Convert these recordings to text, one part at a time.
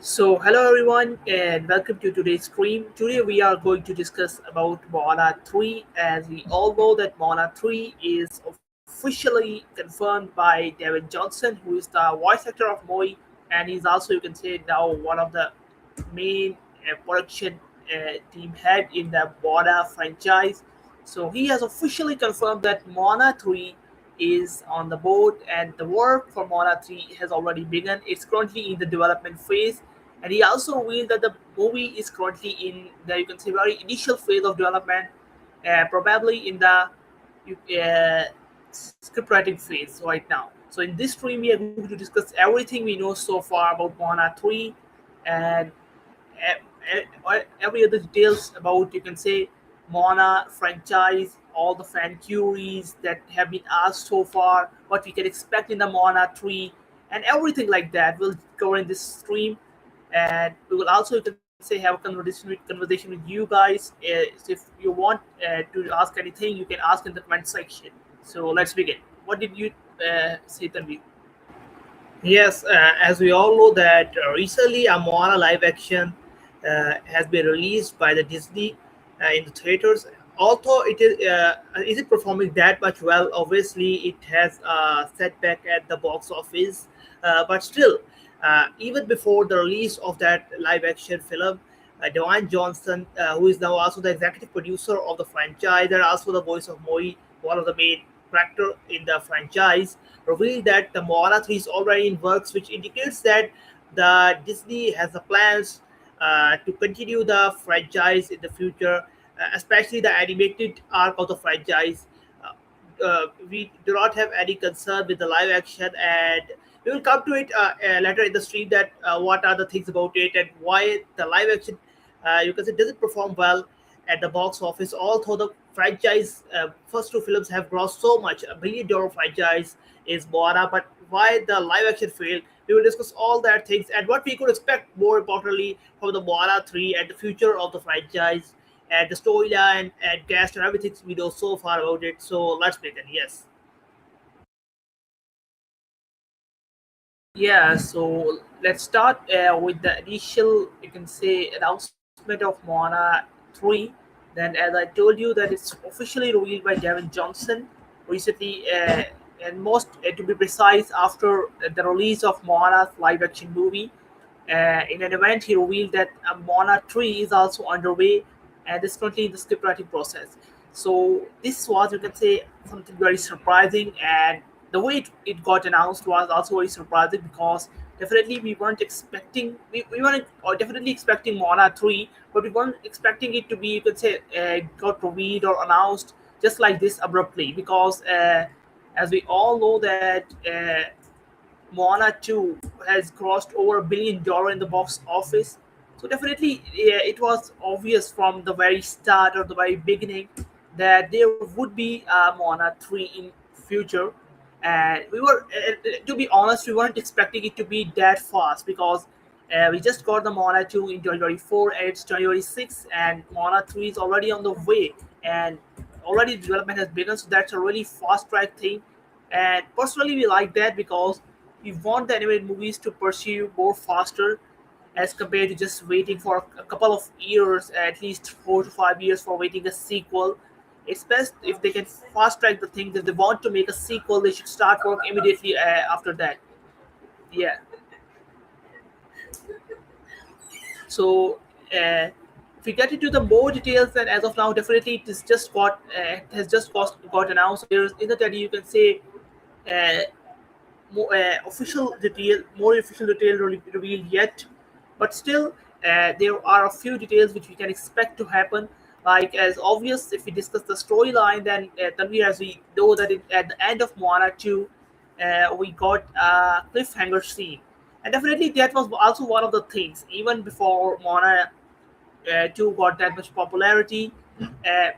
Hello everyone, and welcome to today's stream. Today we are going to discuss about Moana 3, as we all know that Moana 3 is officially confirmed by Devin Johnson, who is the voice actor of Moi, and he's also, you can say, now one of the main production team head in the Moana franchise. So he has officially confirmed that Moana 3 is on the board, and the work for Moana 3 has already begun. It's currently in the development phase, and he also revealed that the movie is currently in the, you can say, very initial phase of development, probably in the script writing phase right now. So in this stream, we are going to discuss everything we know so far about Moana 3, and every other details about, you can say, Moana franchise, all the fan theories that have been asked so far, what we can expect in the Moana 3, and everything like that. We'll cover in this stream, and we will also, you can say, have a conversation with you guys. So if you want to ask anything, you can ask in the comment section. So let's begin. What did you say, Tanvi? Yes, as we all know that recently a Moana live action has been released by the Disney in the theaters. Although it isn't performing that much well, obviously it has a setback at the box office. But still, even before the release of that live action film, Dwayne Johnson, who is now also the executive producer of the franchise and also the voice of Moi, one of the main character in the franchise, revealed that the Moana 3 is already in works, which indicates that the Disney has the plans to continue the franchise in the future, especially the animated arc of the franchise. We do not have any concern with the live action, and we will come to it later in the stream that what are the things about it and why the live action, you can say, doesn't perform well at the box office. Although the franchise first two films have grossed so much, $1 billion franchise is Moana, but why the live action failed? We will discuss all that things and what we could expect, more importantly, from the Moana 3 and the future of the franchise and the storyline and cast and everything we know so far about it. So let's begin. Yes. Yeah, so let's start with the initial, you can say, announcement of Moana 3. Then, as I told you, that it's officially revealed by Devin Johnson recently, and most, to be precise, after the release of Moana's live action movie. In an event, he revealed that Moana 3 is also underway and is currently in the script writing process. So this was, you can say, something very surprising, and the way it got announced was also very surprising because definitely we weren't expecting, we weren't or definitely expecting Moana 3, but we weren't expecting it to be, you could say, got revealed or announced just like this abruptly because as we all know that Moana 2 has crossed over $1 billion in the box office. So definitely, yeah, it was obvious from the very start or the very beginning that there would be a Moana 3 in future. And we were, to be honest, we weren't expecting it to be that fast because we just got the Moana 2 in 2024 and it's 2026, and Moana 3 is already on the way, and already development has begun. So that's a really fast track thing, and personally we like that because we want the animated movies to pursue more faster as compared to just waiting for a couple of years, at least 4 to 5 years, for waiting a sequel. It's best if they can fast track the things. If they want to make a sequel, they should start work immediately after that. Yeah. So if we get into the more details, then as of now, definitely it is just it has just got announced. There's in the teddy, you can say, uh, more official detail revealed yet, but still there are a few details which we can expect to happen. Like as obvious, if we discuss the storyline, then we, as we know that at the end of Moana 2, we got a cliffhanger scene, and definitely that was also one of the things even before Moana 2 got that much popularity. Uh,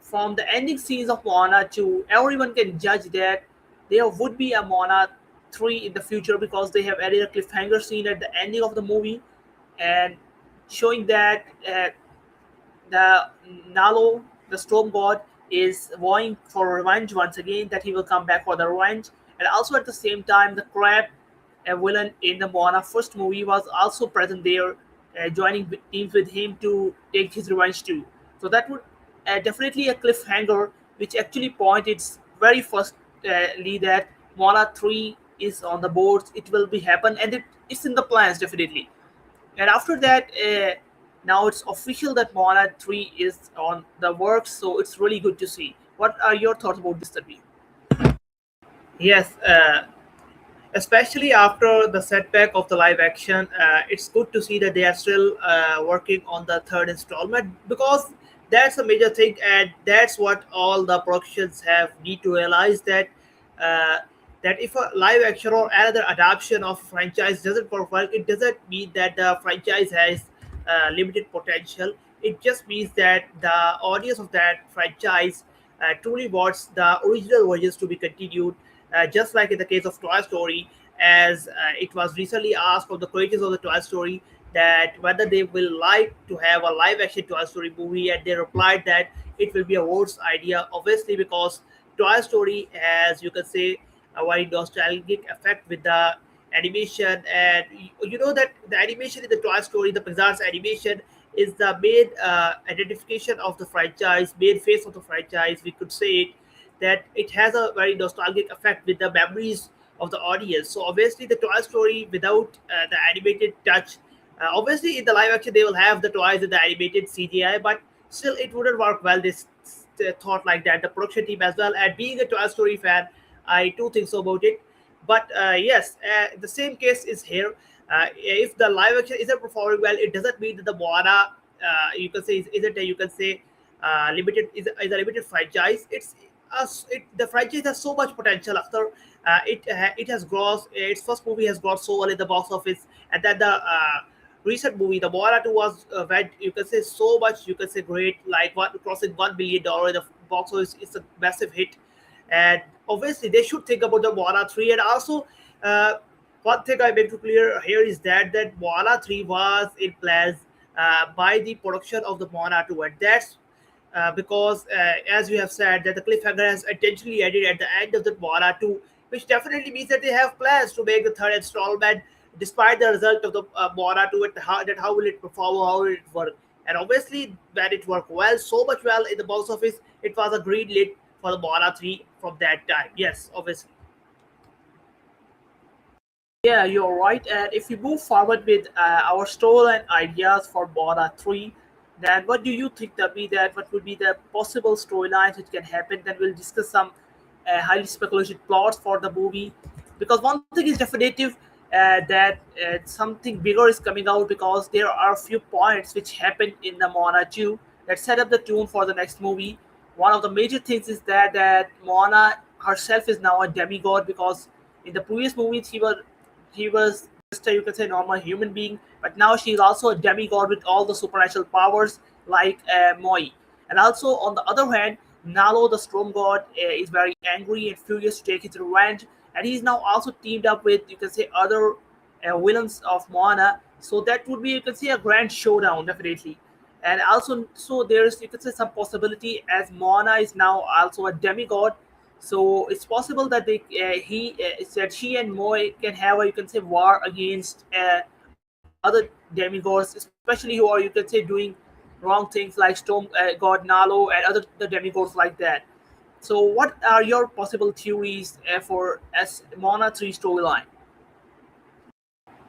from the ending scenes of Moana 2, everyone can judge that there would be a Moana 3 in the future because they have added a cliffhanger scene at the ending of the movie and showing that the Nalo, the storm god, is vowing for revenge once again, that he will come back for the revenge. And also at the same time, the crab a villain in the Moana first movie, was also present there, joining teams with him to take his revenge too. So that would definitely a cliffhanger, which actually pointed very firstly that Moana 3 is on the boards. It will be happen, and it's in the plans definitely. And after that, now it's official that Moana 3 is on the works. So it's really good to see. What are your thoughts about this, Tanvi? Yes, especially after the setback of the live action, it's good to see that they are still working on the third installment, because that's a major thing, and that's what all the productions have need to realize, that uh, that if a live action or another adaptation of franchise doesn't work well, it doesn't mean that the franchise has limited potential. It just means that the audience of that franchise truly wants the original versions to be continued, just like in the case of Toy Story, as it was recently asked of the creators of the Toy Story that whether they will like to have a live action Toy Story movie, and they replied that it will be a worst idea, obviously, because Toy Story has, you can say, a very nostalgic effect with the animation, and you know that the animation in the Toy Story, the Pixar's animation, is the main identification of the franchise, main face of the franchise. We could say it, that it has a very nostalgic effect with the memories of the audience. So obviously, the Toy Story without the animated touch, obviously in the live action they will have the toys and the animated CGI, but still it wouldn't work well. This thought like that, the production team as well. And being a Toy Story fan, I do think so about it. But yes, the same case is here. If the live action isn't performing well, it doesn't mean that the Moana, you can say, isn't a, you can say, limited is a limited franchise. The franchise has so much potential. After it has grossed, its first movie has grossed so well in the box office, and then the recent movie, the Moana 2, was went, you can say, so much, you can say, great, like what, crossing $1 billion in the box office. It's a massive hit, and obviously they should think about the Moana 3. And also, uh, one thing I make to clear here is that Moana 3 was in plans by the production of the Moana 2, and that's because, as you have said, that the cliffhanger has intentionally added at the end of the Moana 2, which definitely means that they have plans to make the third installment, despite the result of the Moana 2, how will it perform, how will it work. And obviously, when it worked well, so much well in the box office, it was a green lit for the Moana 3 from that time. Yes, obviously. Yeah, you're right. And if we move forward with our storyline ideas for Moana 3, then what do you think that be that what would be the possible storylines which can happen? Then we'll discuss some highly speculated plots for the movie. Because one thing is definitive, that something bigger is coming out, because there are a few points which happened in the Moana 2 that set up the tune for the next movie. One of the major things is that Moana herself is now a demigod, because in the previous movies he was just a, you can say, normal human being, but now she's also a demigod with all the supernatural powers like Moi. And also on the other hand, Nalo the storm god is very angry and furious to take his revenge, and he's now also teamed up with, you can say, other villains of Moana. So that would be, you can say, a grand showdown definitely. And also, so there's, you could say, some possibility, as Moana is now also a demigod, so it's possible that he said she and Moy can have a, you can say, war against other demigods, especially who are, you can say, doing wrong things like Storm God Nalo and other the demigods like that. So what are your possible theories for as Moana 3 storyline?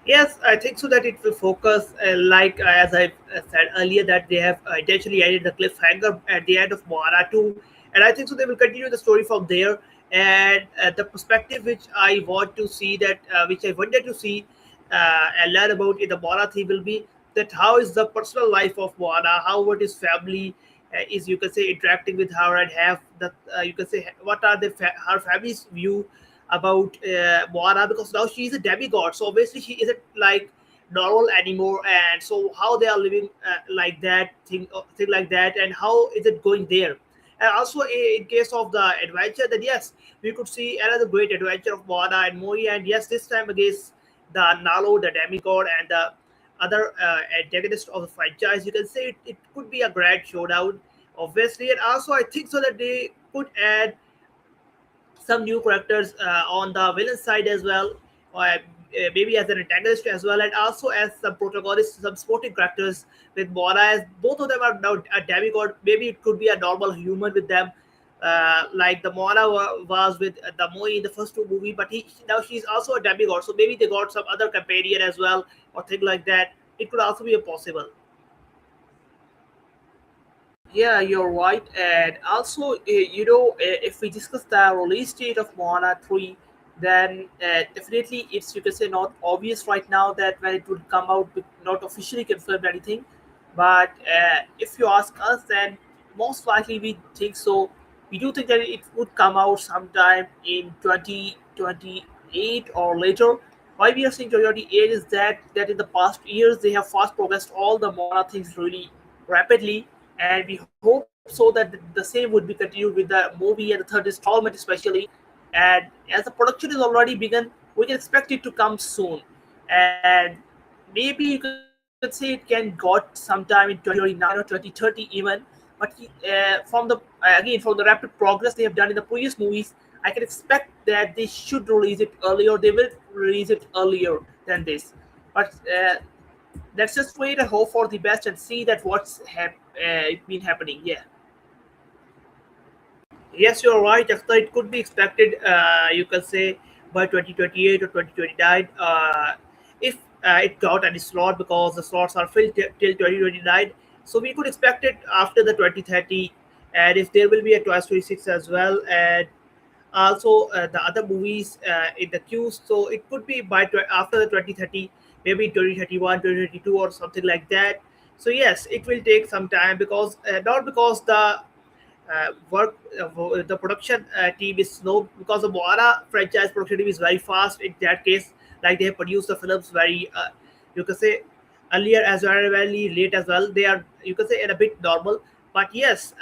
Yes, I think so that it will focus, like as I said earlier, that they have intentionally added the cliffhanger at the end of Moana 2, and I think so they will continue the story from there. And the perspective which I want to see, that which I wanted to see and learn about in the Moana 3, will be that how is the personal life of Moana, how what is family is, you can say, interacting with her, and have the, you can say, what are her family's view about Moana, because now she is a demigod. So obviously she isn't like normal anymore, and so how they are living like that thing like that, and how is it going there. And also, in case of the adventure, then yes, we could see another great adventure of Moana and Moi, and yes, this time against the Nalo, the demigod, and the other antagonist of the franchise. You can say it could be a grand showdown, obviously. And also, I think so that they could add some new characters on the villain side as well. maybe as an antagonist as well, and also as some protagonists, some supporting characters with Moana. As both of them are now a demigod, maybe it could be a normal human with them, like the Moana was with the Moi in the first two movie, but now she's also a demigod. So maybe they got some other companion as well, or thing like that. It could also be a possible. Yeah, you're right. And also, if we discuss the release date of Moana 3, then definitely it's, you can say, not obvious right now that when it would come out, with not officially confirmed anything. But if you ask us, then most likely we think so. We do think that it would come out sometime in 2028 or later. Why we are saying 2028 is that in the past years they have fast progressed all the Moana things really rapidly, and we hope so that the same would be continued with the movie and the third installment especially. And as the production is already begun, we can expect it to come soon. And maybe you can say it can got sometime in 2029 or 2030 even. But again, from the rapid progress they have done in the previous movies, I can expect that they should release it earlier. They will release it earlier than this. But let's just wait and hope for the best and see that been happening. Yeah. Yes, you're right. After it could be expected, you can say by 2028 or 2029, if it got any slot, because the slots are filled till 2029. So we could expect it after the 2030, and if there will be a Toy Story 6 as well, and also the other movies in the queues. So it could be after the 2030, maybe 2031, 2032, or something like that. So yes, it will take some time, because not because the production team is slow, because the Moana franchise production team is very fast in that case. Like they have produced the films very, you can say, earlier as well, very late as well. They are, you can say, in a bit normal. But yes,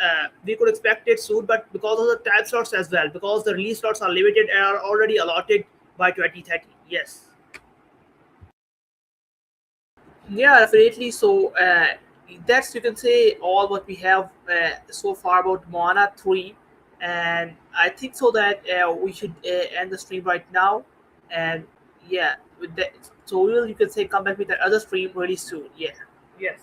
we could expect it soon. But because of the time slots as well, because the release slots are limited and are already allotted by 2030. Yes. Yeah, definitely. So that's, you can say, all what we have so far about Moana 3, and I think so that we should end the stream right now, and yeah, with that, so we will, you can say, come back with that other stream really soon. Yeah. Yes.